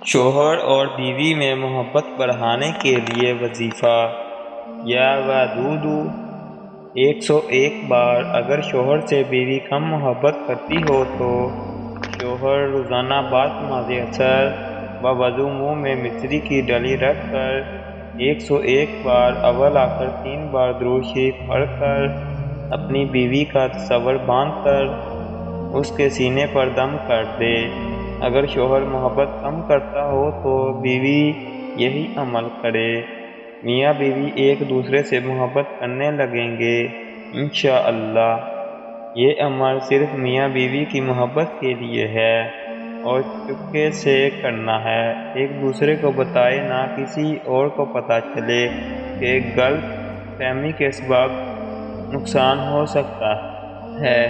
شوہر اور بیوی میں محبت بڑھانے کے لیے وظیفہ یا ودود 101 بار۔ اگر شوہر سے بیوی کم محبت کرتی ہو تو شوہر روزانہ بعد نماز عصر بوضو منہ میں مصری کی ڈلی رکھ کر 101 بار اول آخر 3 بار درود شریف پڑھ کر اپنی بیوی کا تصور باندھ کر اس کے سینے پر دم کر دے۔ اگر شوہر محبت کم کرتا ہو تو بیوی یہی عمل کرے۔ میاں بیوی ایک دوسرے سے محبت کرنے لگیں گے انشاءاللہ۔ یہ عمل صرف میاں بیوی کی محبت کے لیے ہے اور چپکے سے کرنا ہے، ایک دوسرے کو بتائے، نہ کسی اور کو پتہ چلے کہ غلط فہمی کے سبب نقصان ہو سکتا ہے۔